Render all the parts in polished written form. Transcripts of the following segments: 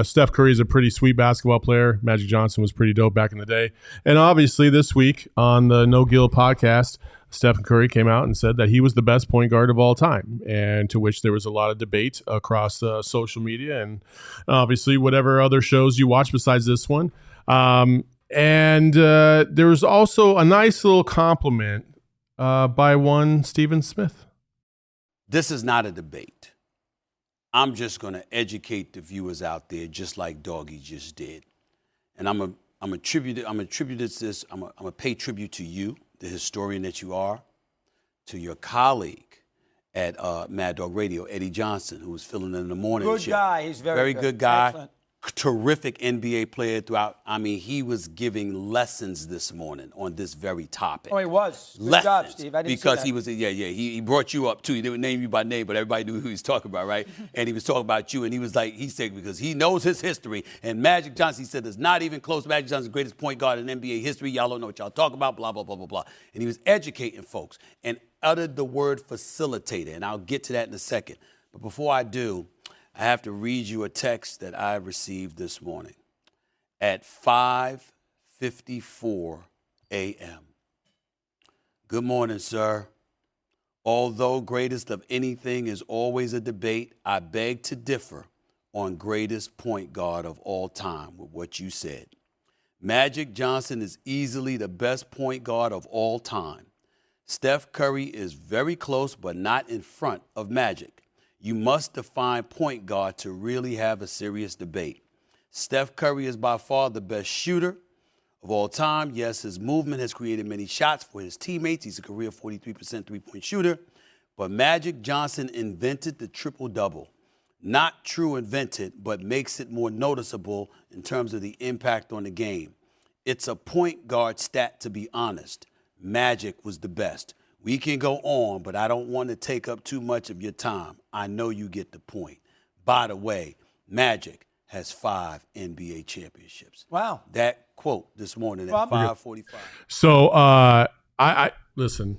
Steph Curry is a pretty sweet basketball player. Magic Johnson was pretty dope back in the day. And obviously this week on the No Gill podcast, Steph Curry came out and said that he was the best point guard of all time, and to which there was a lot of debate across social media and obviously whatever other shows you watch besides this one. And there was also a nice little compliment by one Stephen Smith. This is not a debate. I'm just going to educate the viewers out there just like Doggy just did. And I'm going to pay tribute to you, the historian that you are, to your colleague at Mad Dog Radio, Eddie Johnson, who was filling in the morning. Good guy. He's very good guy. Excellent. Terrific NBA player throughout. I mean, he was giving lessons this morning on this very topic. Oh, he was. Good job, Steve. I didn't see that. He was, he brought you up too. He didn't name you by name, but everybody knew who he was talking about, right? And he was talking about you, and he was like, he said, because he knows his history. And Magic Johnson, he said, is not even close to Magic Johnson's greatest point guard in NBA history. Y'all don't know what y'all talk about, blah, blah, blah, blah, blah. And he was educating folks and uttered the word facilitator, and I'll get to that in a second. But before I do, I have to read you a text that I received this morning at 5:54 a.m. Good morning, sir. Although greatest of anything is always a debate, I beg to differ on greatest point guard of all time with what you said. Magic Johnson is easily the best point guard of all time. Steph Curry is very close, but not in front of Magic. You must define point guard to really have a serious debate. Steph Curry is by far the best shooter of all time. Yes, his movement has created many shots for his teammates. He's a career 43% three-point shooter. But Magic Johnson invented the triple-double. Not true invented, but makes it more noticeable in terms of the impact on the game. It's a point guard stat, to be honest. Magic was the best. We can go on, but I don't want to take up too much of your time. I know you get the point. By the way, Magic has 5 NBA championships. Wow. That quote this morning at 5:45. So I listen,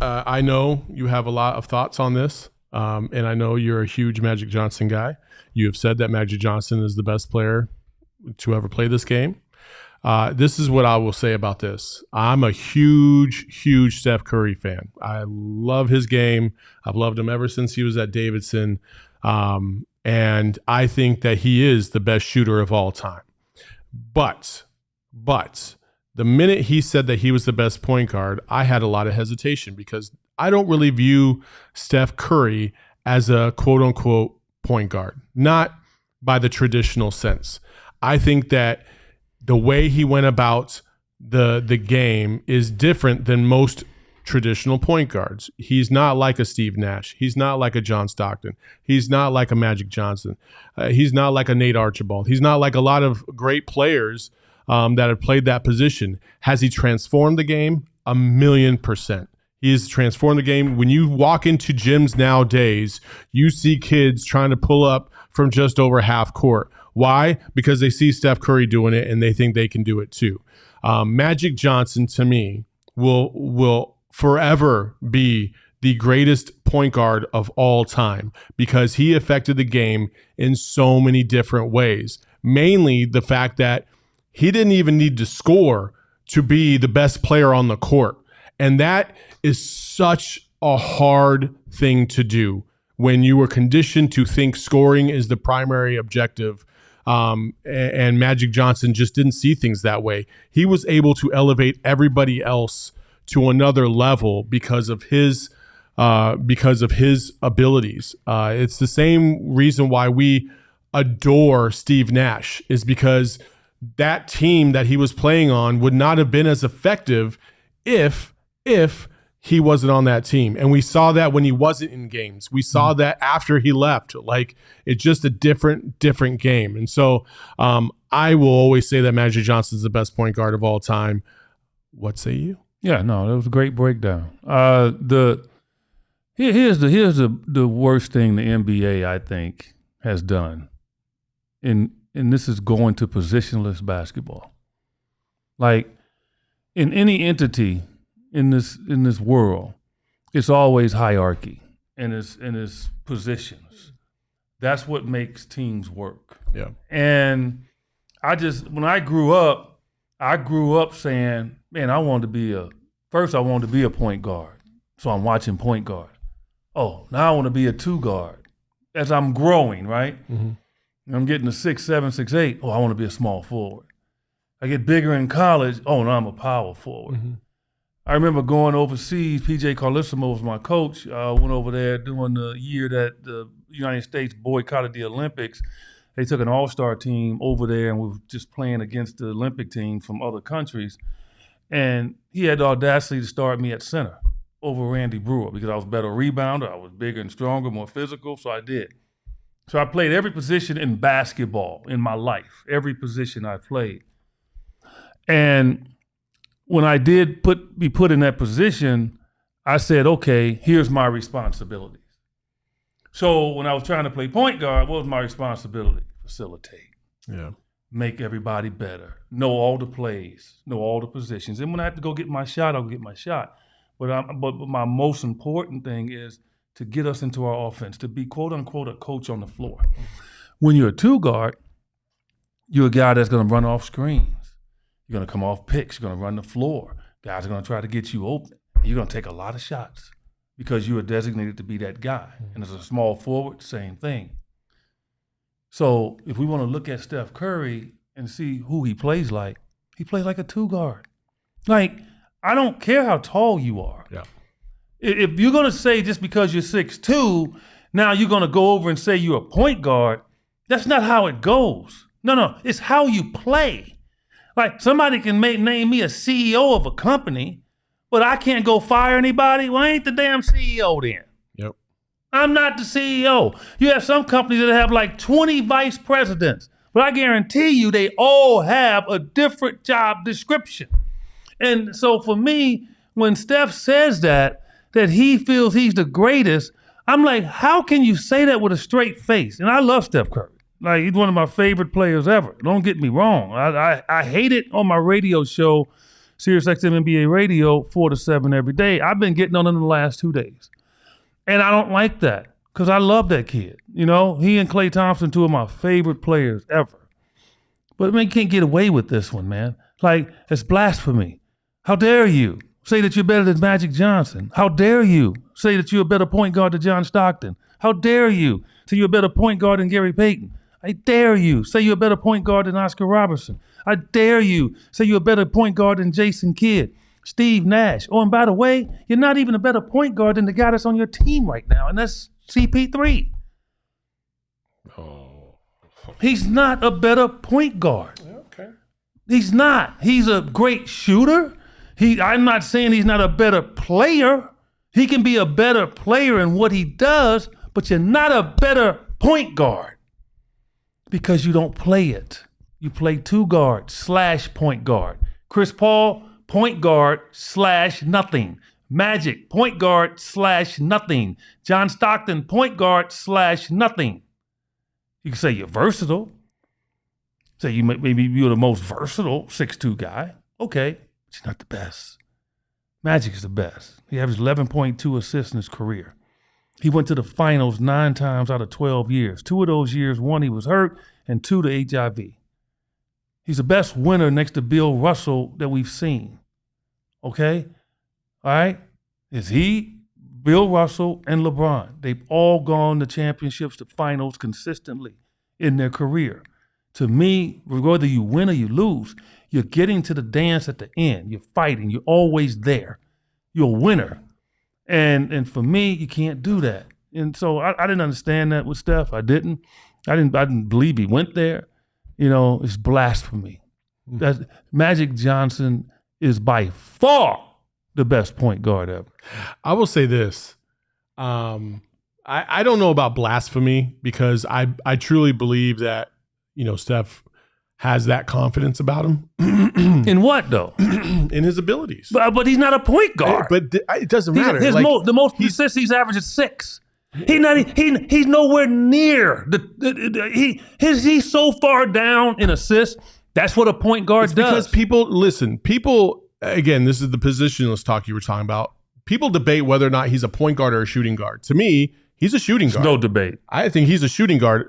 I know you have a lot of thoughts on this, and I know you're a huge Magic Johnson guy. You have said that Magic Johnson is the best player to ever play this game. This is what I will say about this. I'm a huge Steph Curry fan. I love his game. I've loved him ever since he was at Davidson. And I think that he is the best shooter of all time. But the minute he said that he was the best point guard, I had a lot of hesitation because I don't really view Steph Curry as a quote unquote point guard, not by the traditional sense. I think that the way he went about the game is different than most traditional point guards. He's not like a Steve Nash. He's not like a John Stockton. He's not like a Magic Johnson. He's not like a Nate Archibald. He's not like a lot of great players that have played that position. Has he transformed the game? 1,000,000%. He has transformed the game. When you walk into gyms nowadays, you see kids trying to pull up from just over half court. Why? Because they see Steph Curry doing it and they think they can do it too. Magic Johnson, to me, will forever be the greatest point guard of all time because he affected the game in so many different ways. Mainly the fact that he didn't even need to score to be the best player on the court. And that is such a hard thing to do when you were conditioned to think scoring is the primary objective. And Magic Johnson just didn't see things that way. He was able to elevate everybody else to another level because of his abilities. It's the same reason why we adore Steve Nash, is because that team that he was playing on would not have been as effective if he wasn't on that team. And we saw that when he wasn't in games. We saw that after he left. Like, it's just a different game. And so I will always say that Magic Johnson is the best point guard of all time. What say you? Yeah, no, that was a great breakdown. Here's the worst thing the NBA, I think, has done. And this is going to positionless basketball. Like, in any entity in this world, it's always hierarchy and it's positions. That's what makes teams work. Yeah. And when I grew up saying, man, I wanted to be a point guard. So I'm watching point guard. Oh, now I want to be a 2 guard. As I'm growing, right? Mm-hmm. I'm getting to 6'7", 6'8". Oh, I want to be a small forward. I get bigger in college. Oh, now I'm a power forward. Mm-hmm. I remember going overseas. PJ Carlissimo was my coach. I went over there during the year that the United States boycotted the Olympics. They took an all-star team over there, and we were just playing against the Olympic team from other countries. And he had the audacity to start me at center over Randy Brewer because I was a better rebounder. I was bigger and stronger, more physical, so I did. So I played every position in basketball in my life, every position I played. And when I did be put in that position, I said, okay, here's my responsibilities. So when I was trying to play point guard, what was my responsibility? Facilitate. Yeah. Make everybody better. Know all the plays. Know all the positions. And when I have to go get my shot, I'll get my shot. But my most important thing is to get us into our offense, to be, quote unquote, a coach on the floor. When you're a 2 guard, you're a guy that's going to run off screens. You're going to come off picks. You're going to run the floor. Guys are going to try to get you open. You're going to take a lot of shots because you are designated to be that guy. And as a small forward, same thing. So if we want to look at Steph Curry and see who he plays like a 2 guard. Like, I don't care how tall you are. Yeah. If you're going to say just because you're 6'2", now you're going to go over and say you're a point guard, that's not how it goes. No, it's how you play. Like, somebody can name me a CEO of a company, but I can't go fire anybody. Well, I ain't the damn CEO then. Yep. I'm not the CEO. You have some companies that have like 20 vice presidents, but I guarantee you they all have a different job description. And so for me, when Steph says that he feels he's the greatest, I'm like, how can you say that with a straight face? And I love Steph Curry. Like, he's one of my favorite players ever. Don't get me wrong. I hate it on my radio show, SiriusXM NBA Radio, 4 to 7 every day. I've been getting on him the last 2 days. And I don't like that because I love that kid. You know, he and Klay Thompson, 2 of my favorite players ever. But, man, you can't get away with this one, man. Like, it's blasphemy. How dare you say that you're better than Magic Johnson? How dare you say that you're a better point guard than John Stockton? How dare you say you're a better point guard than Gary Payton? I dare you say you're a better point guard than Oscar Robertson. I dare you say you're a better point guard than Jason Kidd, Steve Nash. Oh, and by the way, you're not even a better point guard than the guy that's on your team right now, and that's CP3. Oh. He's not a better point guard. Okay. He's not. He's a great shooter. I'm not saying he's not a better player. He can be a better player in what he does, but you're not a better point guard because you don't play it. You play 2 guard / point guard. Chris Paul, point guard / nothing. Magic, point guard / nothing. John Stockton, point guard / nothing. You can say you're versatile. Say maybe you're the most versatile 6'2" guy. Okay, but you're not the best. Magic is the best. He averaged 11.2 assists in his career. He went to the finals 9 times out of 12 years. 2 of those years, 1 he was hurt, and 2 to HIV. He's the best winner next to Bill Russell that we've seen. Okay? All right? Is he, Bill Russell, and LeBron. They've all gone to championships, to finals consistently in their career. To me, whether you win or you lose, you're getting to the dance at the end. You're fighting. You're always there. You're a winner. And for me, you can't do that. And so I didn't understand that with Steph. I didn't believe he went there. You know, it's blasphemy. Magic Johnson is by far the best point guard ever. I will say this. I don't know about blasphemy because I truly believe that, you know, Steph has that confidence about him. In what, though? In his abilities. But he's not a point guard. But it doesn't matter. The most assists he's averaged is 6. He's nowhere near he's so far down in assists. That's what a point guard does. Because people, again, this is the positionless talk you were talking about. People debate whether or not he's a point guard or a shooting guard. To me, He's a shooting guard. No debate. I think he's a shooting guard.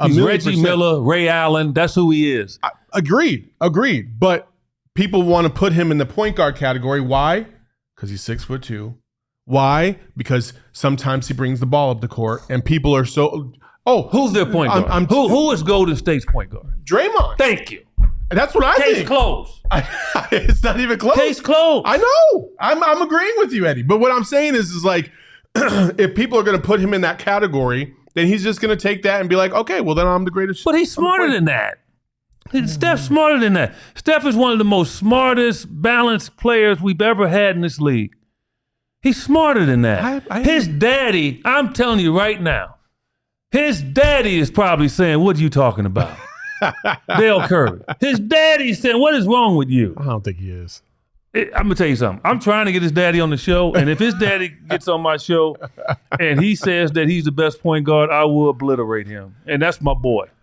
He's Reggie Miller, Ray Allen. That's who he is. Agreed. But people want to put him in the point guard category. Why? Because he's 6'2". Why? Because sometimes he brings the ball up the court, and people are so. Oh, who's their point guard? Who is Golden State's point guard? Draymond. Thank you. That's what I think. Case closed. It's not even close. Case closed. I know. I'm agreeing with you, Eddie. But what I'm saying is like, if people are going to put him in that category, then he's just going to take that and be like, okay, well then I'm the greatest. But he's smarter than that. Steph's smarter than that. Steph is one of the most smartest, balanced players we've ever had in this league. He's smarter than that. His daddy, I'm telling you right now, his daddy is probably saying, what are you talking about? Dale Curry. His daddy's saying, what is wrong with you? I don't think he is. I'm going to tell you something. I'm trying to get his daddy on the show, and if his daddy gets on my show and he says that he's the best point guard, I will obliterate him. And that's my boy.